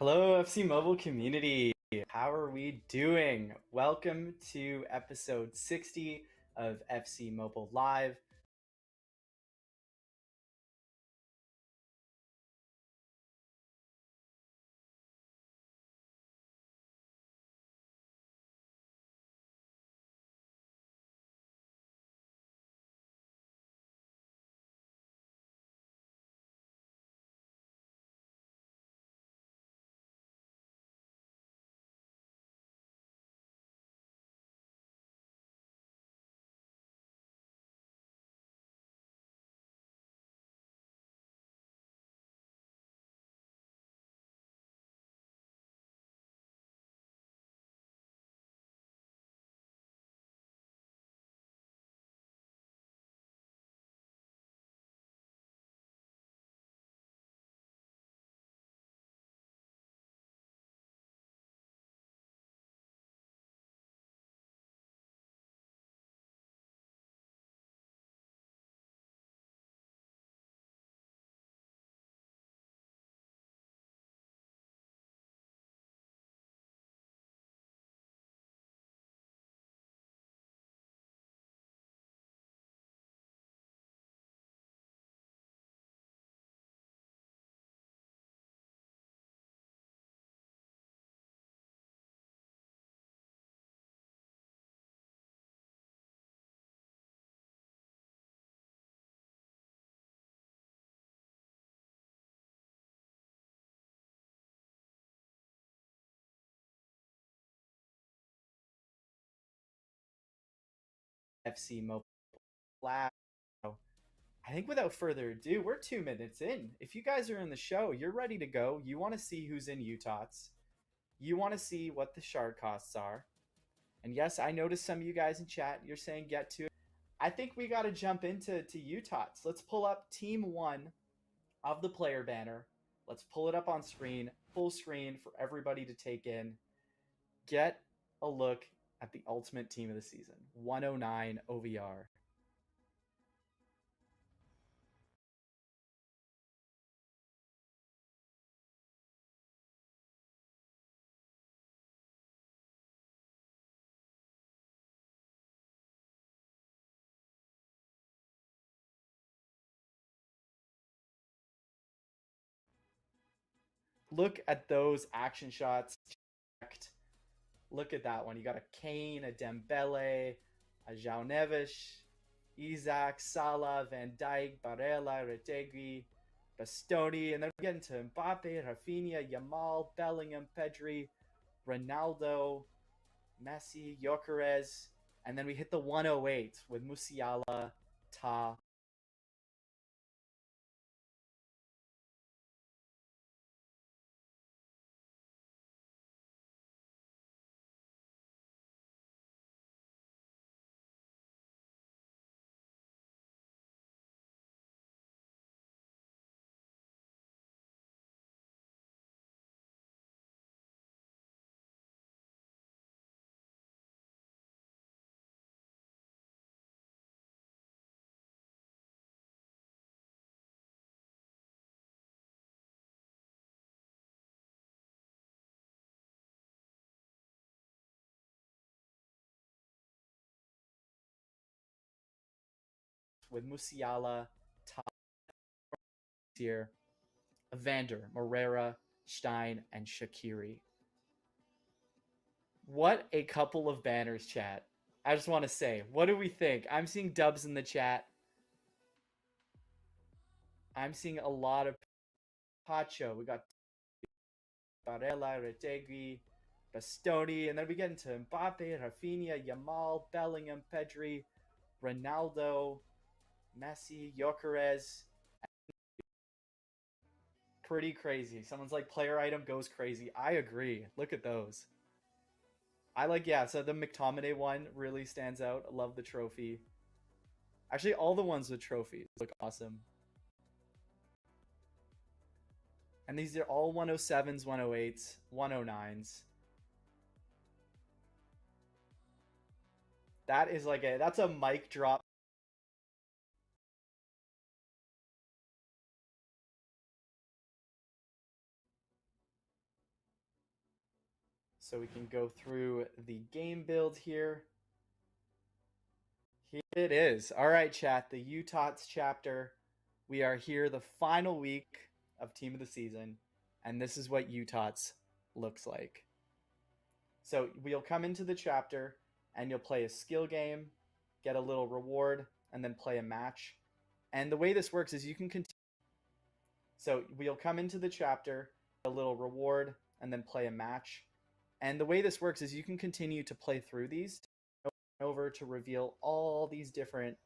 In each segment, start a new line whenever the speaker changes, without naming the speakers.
Hello, FC Mobile community. How are we doing? Welcome to episode 60 of FC Mobile Live. FC Mobile Live. I think without further ado, we're 2 minutes in. If you guys are in the show, you're ready to go. You want to see who's in Utots. You want to see what the shard costs are. And yes, I noticed some of you guys in chat, you're saying get to it. I think we got to jump into Utots. Let's pull up team one of the player banner. Let's pull it up on screen, full screen for everybody to take in. Get a look at the ultimate team of the season 109 OVR. Look at those action shots. Look at that one. You got a Kane, a Dembele, a João Neves, Isaac, Salah, Van Dijk, Barella, Retegui, Bastoni, and then we get into Mbappe, Rafinha, Yamal, Bellingham, Pedri, Ronaldo, Messi, Gyökeres, and then we hit the 108 with Musiala, Ta. With Musiala, Ta here, Evander, Morera, Stein, and Shaqiri. What a couple of banners, chat. I just want to say, what do we think? I'm seeing dubs in the chat. I'm seeing a lot of Pacho. We got Barella, Retegui, Bastoni, and then we get into Mbappe, Rafinha, Yamal, Bellingham, Pedri, Ronaldo, Messi, Gyökeres. Pretty crazy. Someone's like, player item goes crazy. I agree. Look at those. I like, yeah, so the McTominay one really stands out. I love the trophy. Actually, all the ones with trophies look awesome. And these are all 107s, 108s, 109s. That is like that's a mic drop. So we can go through the game build here. Here it is. All right, chat, the Utots chapter. We are here the final week of Team of the Season, and this is what Utots looks like. So we'll come into the chapter, and you'll play a skill game, get a little reward, and then play a match. And the way this works is you can continue. So we'll come into the chapter, a little reward, and then play a match. And the way this works is you can continue to play through these over to reveal all these different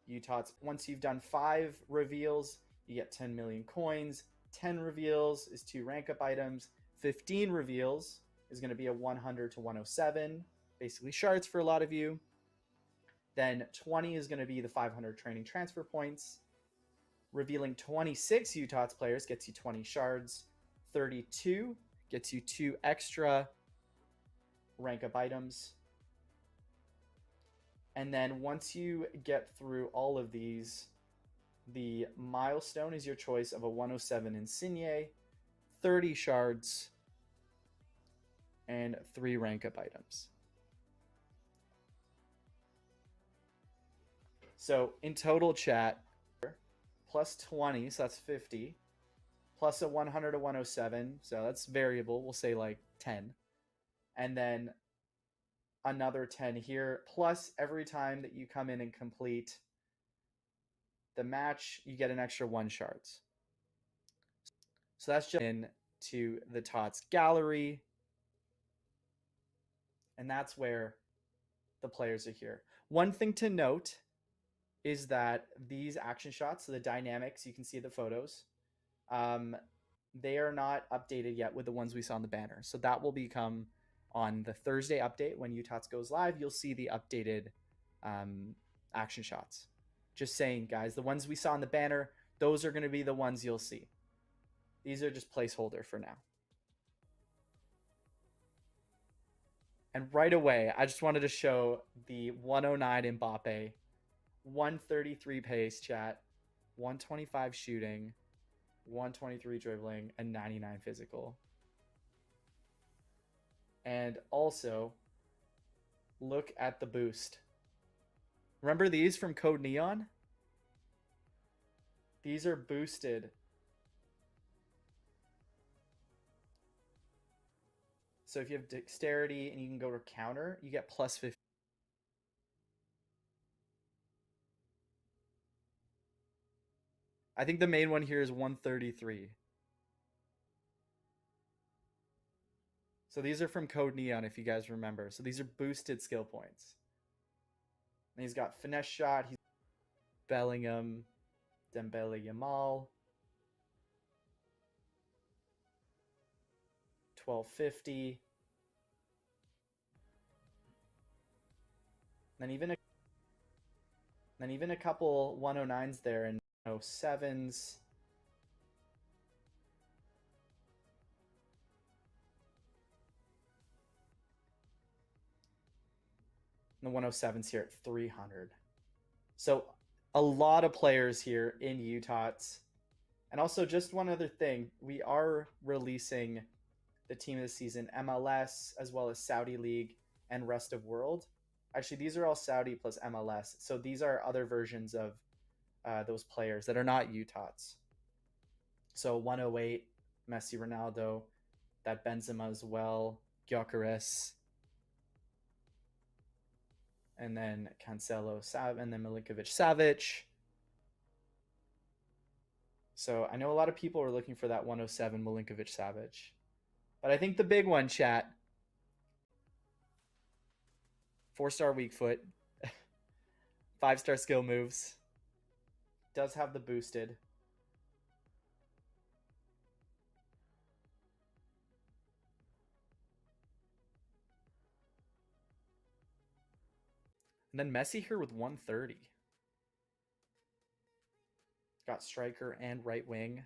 Utots. Once you've done 5 reveals, you get 10 million coins. 10 reveals is 2 rank up items. 15 reveals is going to be a 100 to 107, basically shards for a lot of you. Then 20 is going to be the 500 training transfer points. Revealing 26 Utots players gets you 20 shards. 32 gets you 2 extra rank up items. And then once you get through all of these, the milestone is your choice of a 107 Insigne, 30 shards, and 3 rank up items. So in total, chat, plus 20, so that's 50, plus a 100 to 107, so that's variable, we'll say like 10. And then another 10 here, plus every time that you come in and complete the match, you get an extra 1 shards. So that's just into the Tots gallery, and that's where the players are here. One thing to note is that these action shots, so the dynamics, you can see the photos, they are not updated yet with the ones we saw on the banner. So that will become on the Thursday update when Utots goes live. You'll see the updated action shots. Just saying, guys, the ones we saw on the banner, those are going to be the ones you'll see. These are just placeholder for now. And right away, I just wanted to show the 109 Mbappe, 133 pace, chat, 125 shooting, 123 dribbling, and 99 physical. And also, look at the boost. Remember these from Code Neon? These are boosted. So if you have dexterity and you can go to counter, you get plus 50. I think the main one here is 133. So these are from Code Neon, if you guys remember. So these are boosted skill points. And he's got finesse shot. He's Bellingham, Dembele, Yamal. 1250. Then even a couple 109s there and 107s. And the 107s here at 300. So a lot of players here in Utots. And also just one other thing, we are releasing the team of the season MLS as well as Saudi League and rest of world. Actually, these are all Saudi plus MLS. So these are other versions of those players that are not Utots. So 108, Messi, Ronaldo, that Benzema as well, Gyökeres, and then Cancelo, and then Milinkovic, Savic. So I know a lot of people are looking for that 107 Milinkovic, Savic. But I think the big one, chat, 4-star weak foot, 5-star skill moves, does have the boosted. And then Messi here with 130. Got striker and right wing.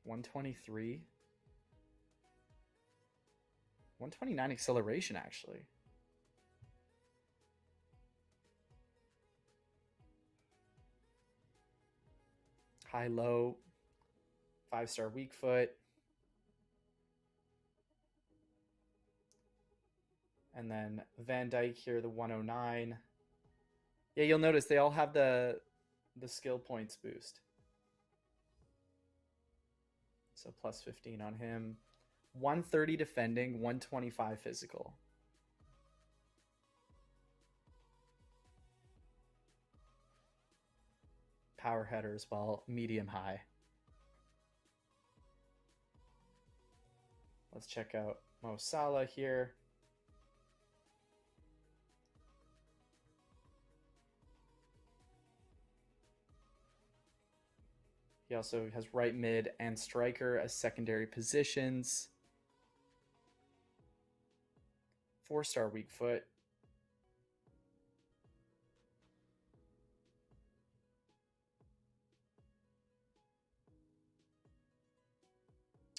$123. 129 acceleration, actually. High low. 5-star weak foot. And then Van Dyke here, the 109. Yeah, you'll notice they all have the skill points boost. So plus 15 on him. 130 defending, 125 physical. Power header as well, medium high. Let's check out Mo Salah here. He also has right mid and striker as secondary positions. 4-star weak foot.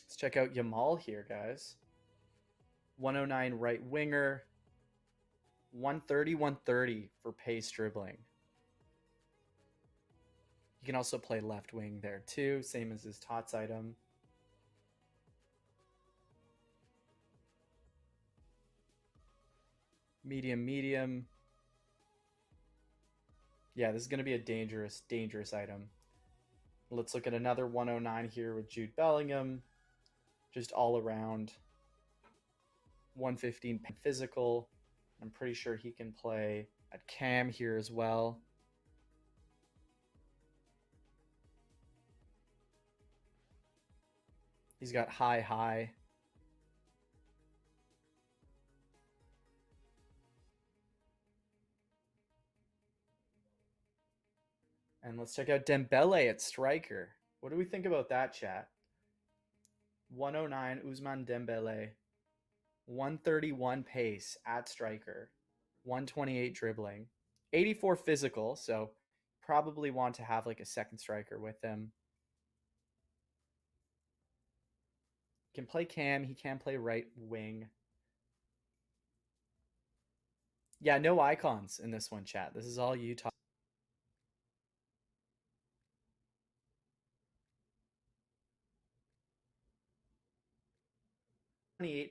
Let's check out Yamal here, guys. 109 right winger. 130, 130 for pace dribbling. You can also play left wing there too, same as his Tots item. Medium, medium. Yeah, this is going to be a dangerous, dangerous item. Let's look at another 109 here with Jude Bellingham. Just all around. 115 physical. I'm pretty sure he can play at cam here as well. He's got high, high. And let's check out Dembele at striker. What do we think about that, chat? 109 Ousmane Dembele. 131 pace at striker. 128 dribbling. 84 physical, so probably want to have like a second striker with him. Can play cam, he can play right wing. Yeah, no icons in this one, chat. This is all Utah.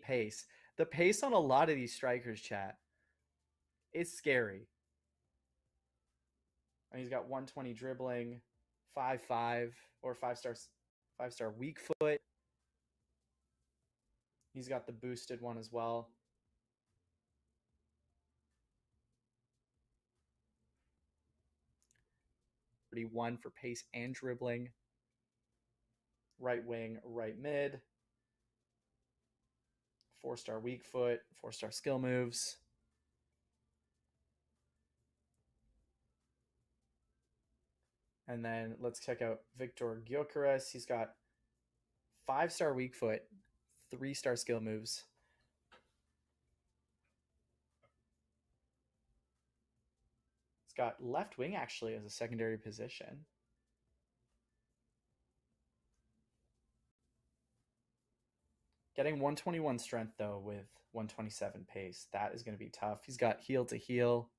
Pace. The pace on a lot of these strikers, chat, is scary. And he's got 120 dribbling, 5-5 or 5-star weak foot. He's got the boosted one as well. One for pace and dribbling. Right wing, right mid. 4-star weak foot, 4-star skill moves. And then let's check out Victor Gyökeres. He's got 5-star weak foot, 3-star skill moves. He's got left wing actually as a secondary position. Getting 121 strength though with 127 pace, that is going to be tough. He's got heel to heel.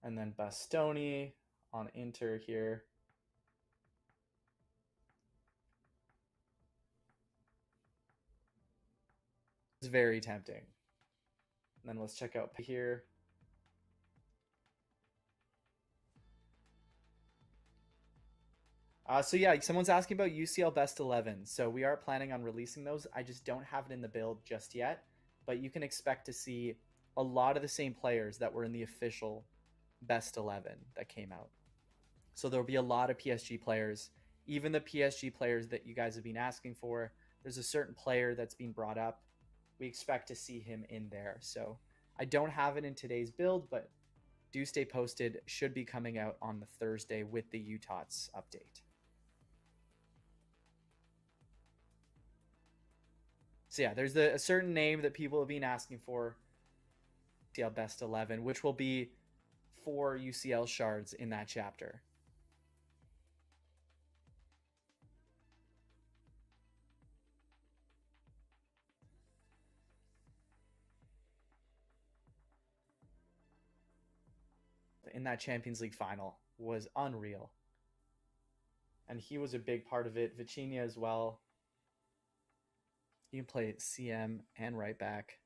And then Bastoni on Inter here. It's very tempting. And then let's check out here. So yeah, someone's asking about UCL Best 11. So we are planning on releasing those. I just don't have it in the build just yet. But you can expect to see a lot of the same players that were in the official Best 11 that came out. So there'll be a lot of PSG players, even the PSG players that you guys have been asking for. There's a certain player that's been brought up. We expect to see him in there. So I don't have it in today's build, but do stay posted. Should be coming out on the Thursday with the Utots update. So yeah, there's a certain name that people have been asking for. UCL Best 11, which will be 4 UCL shards in that chapter. In that Champions League final was unreal. and he was a big part of it. Vitinha as well. You can play CM and right back.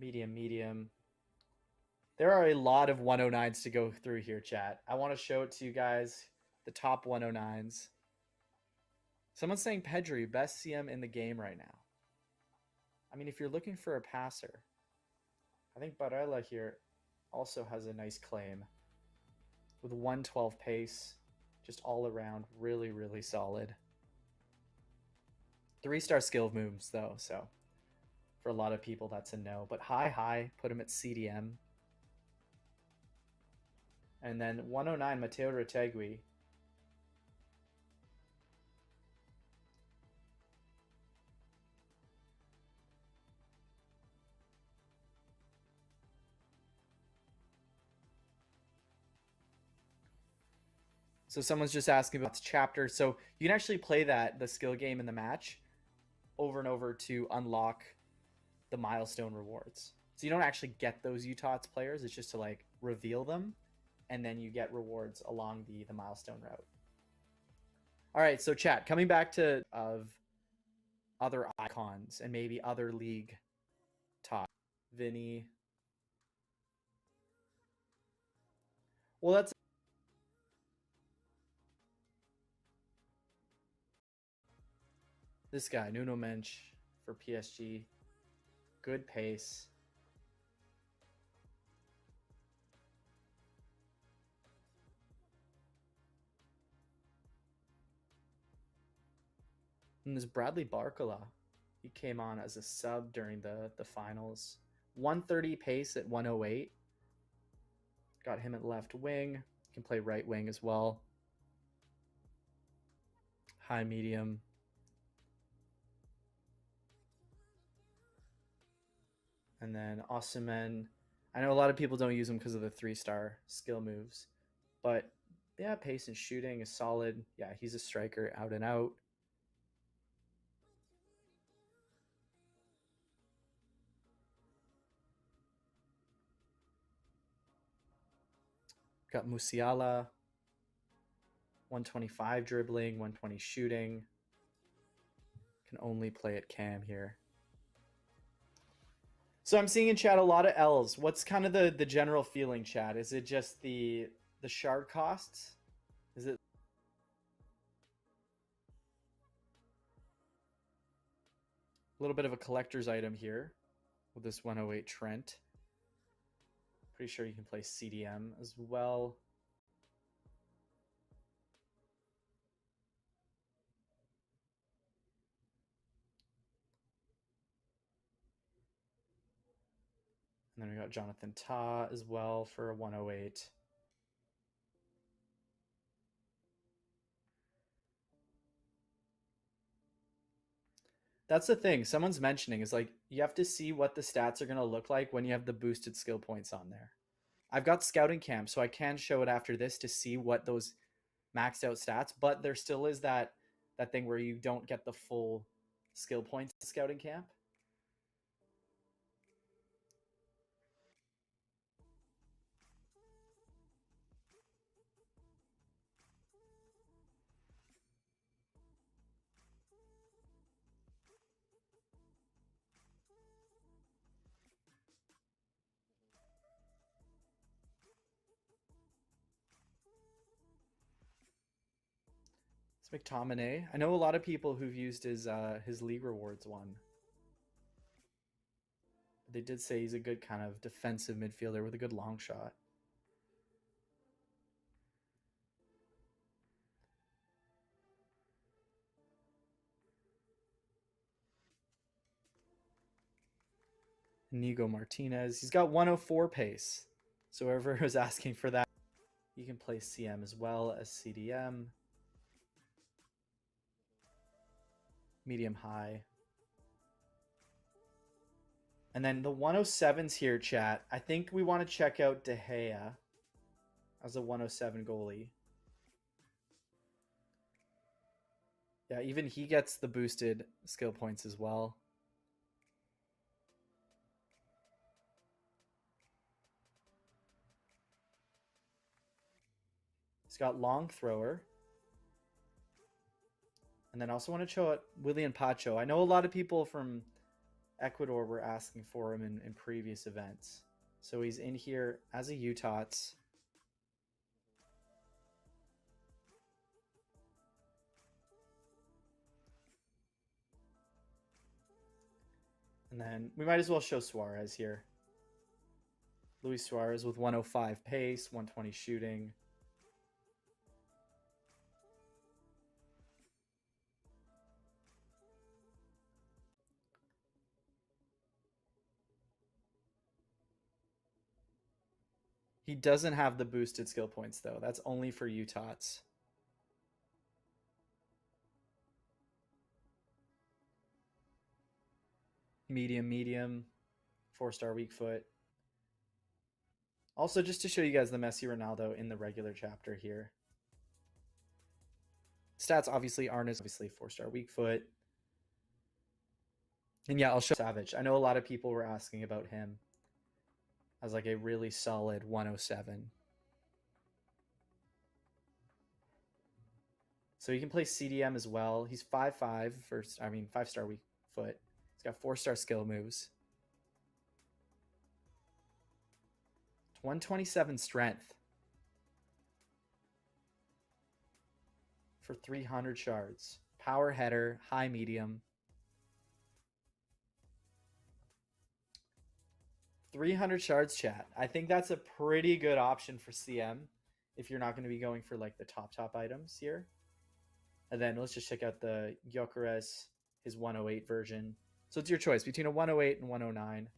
Medium, medium. There are a lot of 109s to go through here, chat. I want to show it to you guys. The top 109s. Someone's saying Pedri, best CM in the game right now. I mean, if you're looking for a passer, I think Barella here also has a nice claim with 112 pace, just all around really, really solid. 3-star skill moves though, so for a lot of people that's a no. But high, put him at CDM. And then 109 Matteo Retegui. So someone's just asking about the chapter. So you can actually play the skill game in the match over and over to unlock the milestone rewards. So you don't actually get those Utots players. It's just to like reveal them, and then you get rewards along the milestone route. All right, so chat, coming back to of other icons and maybe other league top. Vinny. Well, that's this guy, Nuno Mensch for PSG. Good pace. And there's Bradley Barcola. He came on as a sub during the finals. 130 pace at 108. Got him at left wing. Can play right wing as well. High, medium. And then Osimhen. I know a lot of people don't use him because of the 3-star skill moves. But yeah, pace and shooting is solid. Yeah, he's a striker out and out. Got Musiala, 125 dribbling, 120 shooting. Can only play at cam here. So I'm seeing in chat a lot of L's. What's kind of the general feeling, chat? Is it just the shard costs? Is it a little bit of a collector's item here with this 108 Trent? Pretty sure you can play CDM as well. And then we got Jonathan Tah as well for a 108. That's the thing someone's mentioning is like you have to see what the stats are going to look like when you have the boosted skill points on there. I've got scouting camp, so I can show it after this to see what those maxed out stats, but there still is that thing where you don't get the full skill points scouting camp. It's McTominay. I know a lot of people who've used his league rewards one. They did say he's a good kind of defensive midfielder with a good long shot. Inigo Martinez. He's got 104 pace. So whoever is asking for that, you can play CM as well as CDM. Medium high. And then the 107s here, chat. I think we want to check out De Gea as a 107 goalie. Yeah, even he gets the boosted skill points as well. He's got long thrower. And then I also want to show it William Pacho. I know a lot of people from Ecuador were asking for him in previous events. So he's in here as a Utots. And then we might as well show Suarez here. Luis Suarez with 105 pace, 120 shooting. He doesn't have the boosted skill points, though. That's only for Utots. Medium, medium. 4-star weak foot. Also, just to show you guys the Messi Ronaldo in the regular chapter here. Stats obviously aren't as obviously 4-star weak foot. And yeah, I'll show Savage. I know a lot of people were asking about him as like a really solid 107. So he can play CDM as well. He's 5'5", 5-star weak foot. He's got 4-star skill moves. 127 strength. For 300 shards. Power header, high medium. 300 shards, chat. I think that's a pretty good option for CM if you're not going to be going for like the top items here. And then let's just check out the Gyökeres, his 108 version. So it's your choice between a 108 and 109.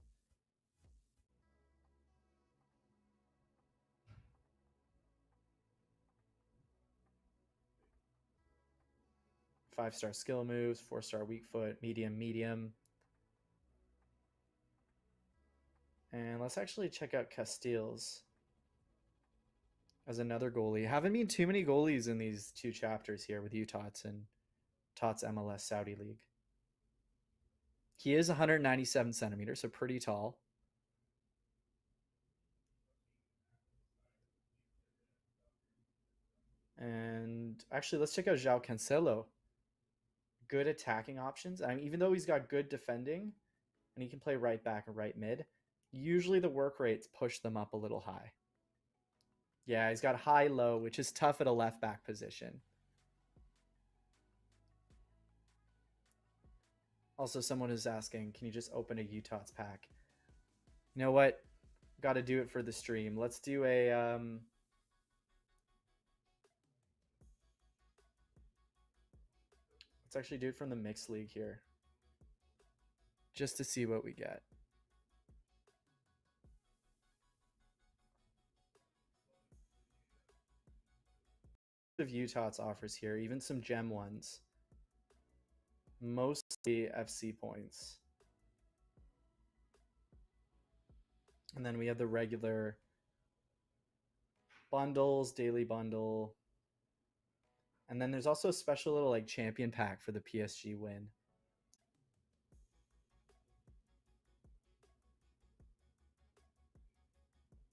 Five-star skill moves, 4-star weak foot, medium, medium. And let's actually check out Castiles as another goalie. Haven't been too many goalies in these two chapters here with Utots and Tots MLS Saudi League. He is 197 centimeters, so pretty tall. And actually, let's check out João Cancelo. Good attacking options. I mean, even though he's got good defending and he can play right back and right mid, usually the work rates push them up a little high. Yeah, he's got high low, which is tough at a left back position. Also, someone is asking, can you just open a Utots pack? You know what? Got to do it for the stream. Let's do a let's actually do it from the mixed league here, just to see what we get. Of Utots offers here, even some gem ones. Mostly FC points. And then we have the regular bundles, daily bundle. And then there's also a special little like champion pack for the PSG win.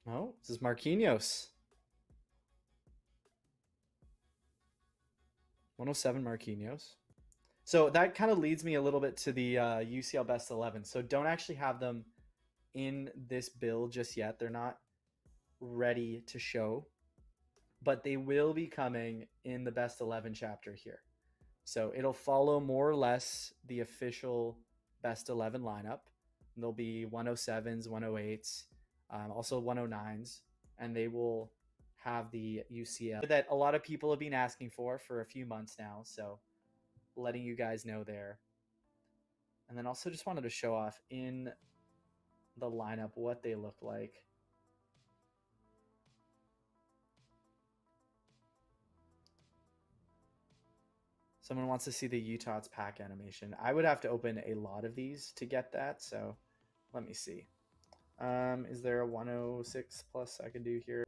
Oh, this is Marquinhos. 107 Marquinhos. So that kind of leads me a little bit to the UCL Best 11. So don't actually have them in this build just yet. They're not ready to show, but they will be coming in the Best 11 chapter here. So it'll follow more or less the official Best 11 lineup. There'll be 107s, 108s, also 109s, and they will have the UCL that a lot of people have been asking for a few months now. So letting you guys know there. And then also just wanted to show off in the lineup what they look like. Someone wants to see the Utots pack animation. I would have to open a lot of these to get that, so let me see. Is there a 106 plus I can do here?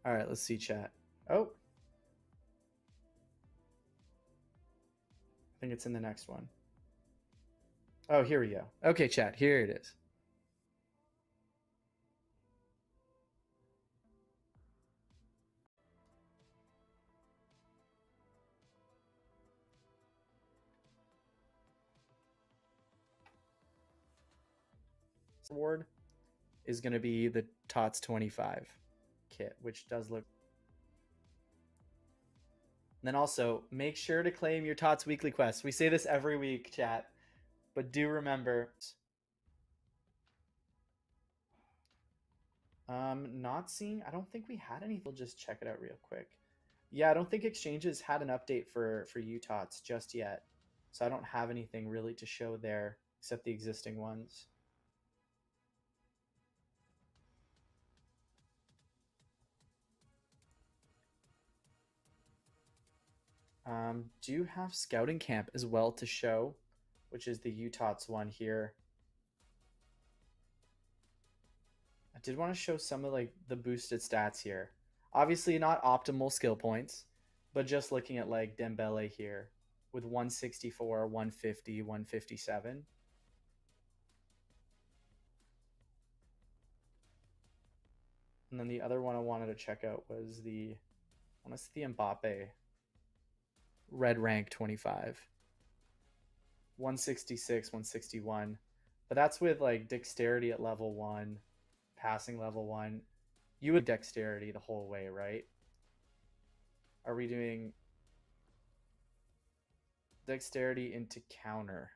All right, let's see chat. Oh. I think it's in the next one. Oh, here we go. Okay, chat, here it is. reward is going to be the Tots 25 kit, which does look. And then also make sure to claim your Tots weekly quest. We say this every week, chat, but do remember. Not seeing. I don't think we had anything. We'll just check it out real quick. Yeah, I don't think exchanges had an update for Utots just yet, so I don't have anything really to show there except the existing ones. Do have scouting camp as well to show, which is the Utots one here. I did want to show some of like the boosted stats here. Obviously not optimal skill points, but just looking at like Dembele here with 164, 150, 157. And then the other one I wanted to check out was I want to see the Mbappe red rank 25. 166, 161. But that's with like dexterity at level 1, passing level 1. You would dexterity the whole way, right? Are we doing dexterity into counter?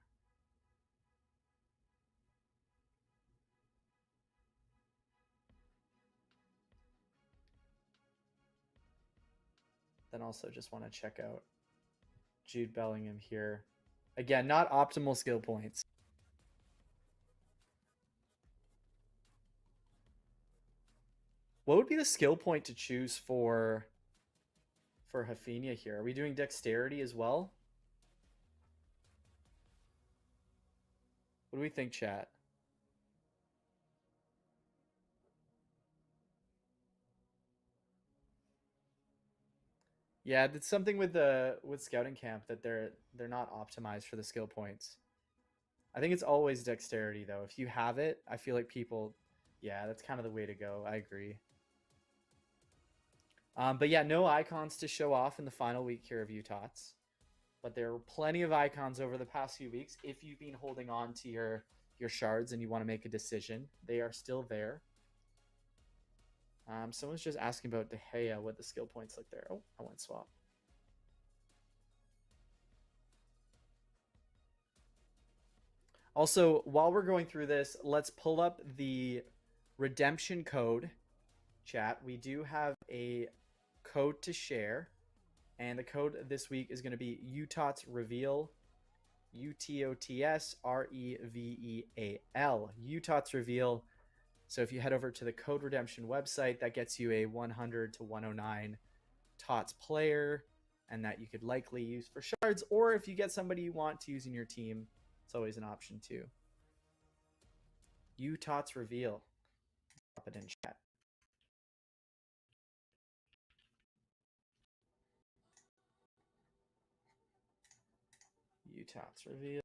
Then also just want to check out Jude Bellingham here. Again, not optimal skill points. What would be the skill point to choose for Rafinha here? Are we doing dexterity as well? What do we think, chat? Yeah, it's something with scouting camp that they're not optimized for the skill points. I think it's always dexterity though. If you have it, I feel like people, yeah, that's kind of the way to go. I agree. But yeah, no icons to show off in the final week here of Utots. But there are plenty of icons over the past few weeks. If you've been holding on to your shards and you want to make a decision, they are still there. Someone's just asking about De Gea, what the skill points look there. Oh, I went swap. Also, while we're going through this, let's pull up the redemption code, chat. We do have a code to share, and the code this week is going to be Utots Reveal, Utots Reveal, Utots Reveal. So if you head over to the Code Redemption website, that gets you a 100 to 109 Tots player, and that you could likely use for shards, or if you get somebody you want to use in your team, it's always an option too. Utots Reveal. Drop it in chat. Utots Reveal.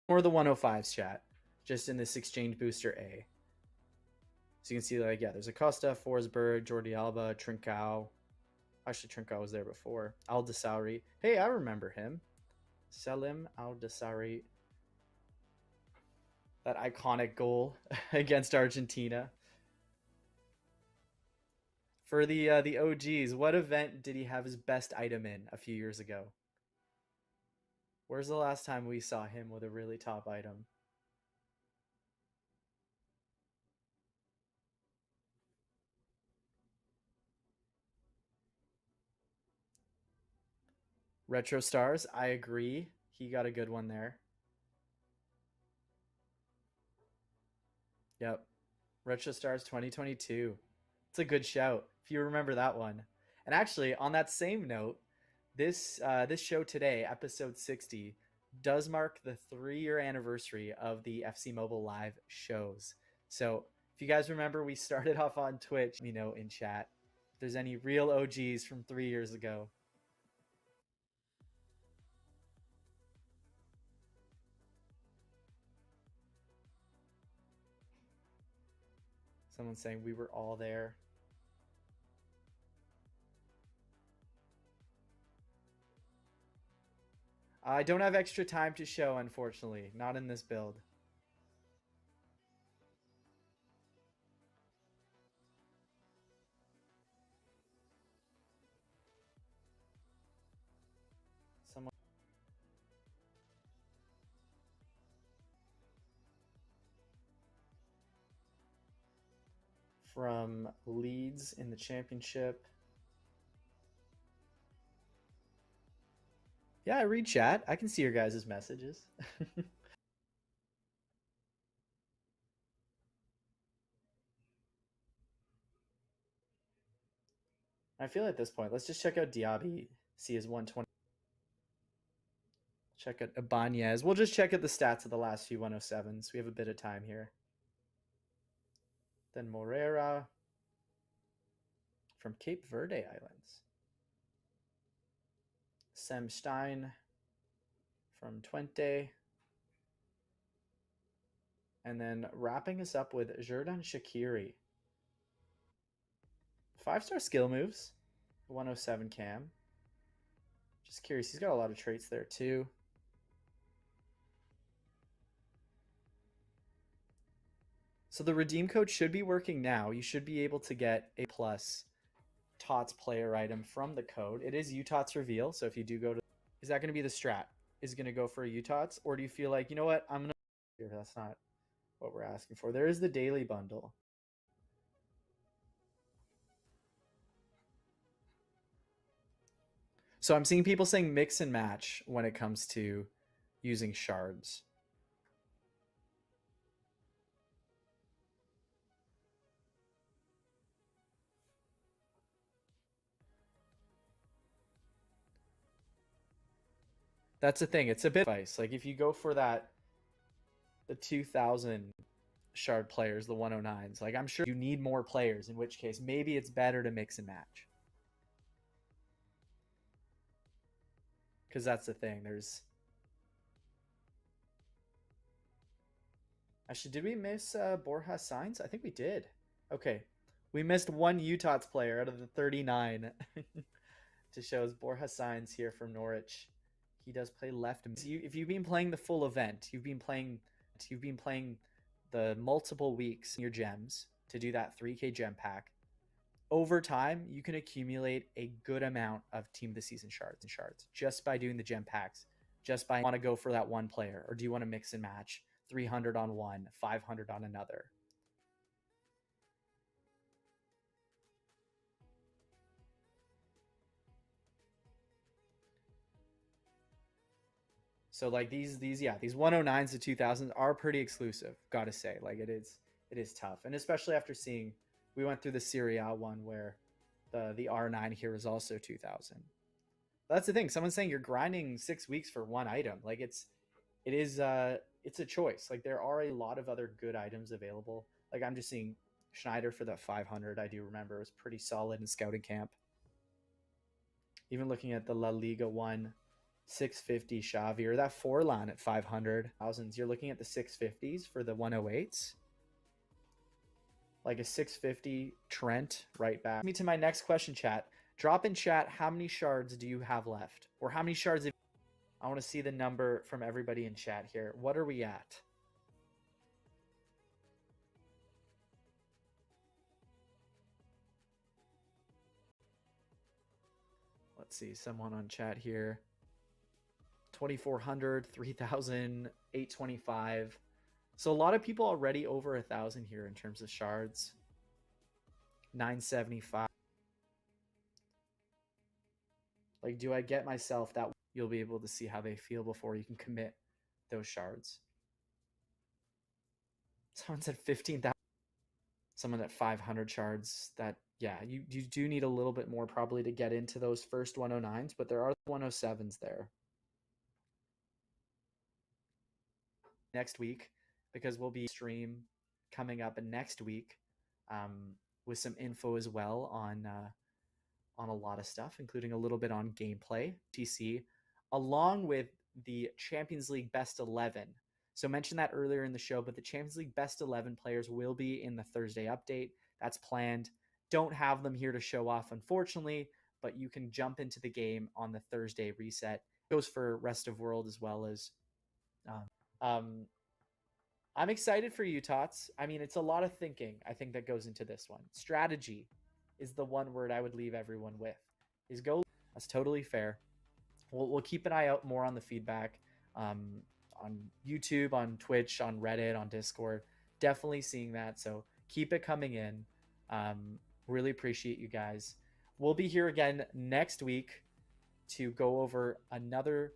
Or the 105s, chat. Just in this exchange booster A. So you can see, like, yeah, there's Acosta, Forsberg, Jordi Alba, Trincao. Actually, Trincao was there before. Aldasari. Hey, I remember him. Selim Aldasari. That iconic goal against Argentina. For the OGs, what event did he have his best item in a few years ago? Where's the last time we saw him with a really top item? Retro Stars, I agree. He got a good one there. Yep. Retro Stars 2022. It's a good shout if you remember that one. And actually, on that same note, this show today, episode 60, does mark the 3-year anniversary of the FC Mobile Live shows. So if If you guys remember, we started off on Twitch. Let me know in chat if there's any real OGs from 3 years ago. Someone's saying we were all there. I don't have extra time to show, unfortunately. Not in this build. Someone from Leeds in the championship. Yeah, I read chat. I can see your guys' messages. I feel at this point, let's just check out Diaby. See his 120. Check out Ibanez. We'll just check out the stats of the last few 107s. We have a bit of time here. Then Morera from Cape Verde Islands. Sam Stein from Twente. And then wrapping us up with Jordan Shaqiri. 5-star skill moves. 107 cam. Just curious. He's got a lot of traits there too. So the redeem code should be working now. You should be able to get a plus Tots player item from the code. It is Utots reveal. So if you do go to, is that going to be the strat? Is it going to go for a Utots? Or do you feel like, you know what, I'm going to, that's not what we're asking for. There is the daily bundle. So I'm seeing people saying mix and match when it comes to using shards. That's the thing. It's a bit advice. Like if you go for that, the 2000 shard players, the 109s, like I'm sure you need more players, in which case maybe it's better to mix and match. Because that's the thing. There's actually, did we miss Borja Signs? I think we did. Okay. We missed one Utots player out of the 39 to show us Borja Signs here from Norwich. He does play left. If you've been playing the full event, you've been playing the multiple weeks in your gems to do that 3K gem pack. Over time, you can accumulate a good amount of team of the season shards just by doing the gem packs. Just by want to go for that one player, or do you want to mix and match 300 on one, 500 on another? So like these 109s to 2000s are pretty exclusive, gotta say. Like it is tough, and especially after seeing, we went through the Serie A one where the R9 here is also 2000. That's the thing. Someone's saying you're grinding 6 weeks for one item. Like it's a choice. Like there are a lot of other good items available. Like I'm just seeing Schneider for that 500. I do remember it was pretty solid in scouting camp. Even looking at the La Liga one, 650 Xavi, or that Forlan at 500 thousands. You're looking at the 650s for the 108s. Like a 650 Trent right back. Me to my next question, chat. Drop in chat how many shards do you have left? Or how many shards have... I want to see the number from everybody in chat here. What are we at? Let's see, someone on chat here. 2,400, 3,000, 825. So a lot of people already over 1,000 here in terms of shards. 975. Like, do I get myself that? You'll be able to see how they feel before you can commit those shards. Someone said 15,000. Someone at 500 shards. That, yeah, you do need a little bit more probably to get into those first 109s, but there are 107s there. Next week, because we'll be stream coming up next week with some info as well on a lot of stuff, including a little bit on gameplay, TC, along with the Champions League Best 11. So I mentioned that earlier in the show, but the Champions League Best 11 players will be in the Thursday update. That's planned. Don't have them here to show off, unfortunately, but you can jump into the game on the Thursday reset. It goes for rest of world as well as. Um, um, I'm excited for Utots. I mean, it's a lot of thinking, I think, that goes into this one. Strategy is the one word I would leave everyone with. Is go. That's totally fair. We'll keep an eye out more on the feedback on YouTube, on Twitch, on Reddit, on Discord. Definitely seeing that. So keep it coming in. Really appreciate you guys. We'll be here again next week to go over another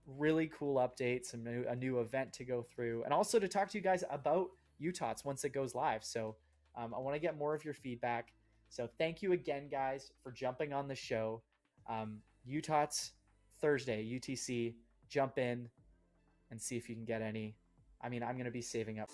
really cool updates, a new event to go through, and also to talk to you guys about Utots once it goes live. So I want to get more of your feedback. So thank you again, guys, for jumping on the show. Utots Thursday, UTC. Jump in and see if you can get any. I mean, I'm going to be saving up.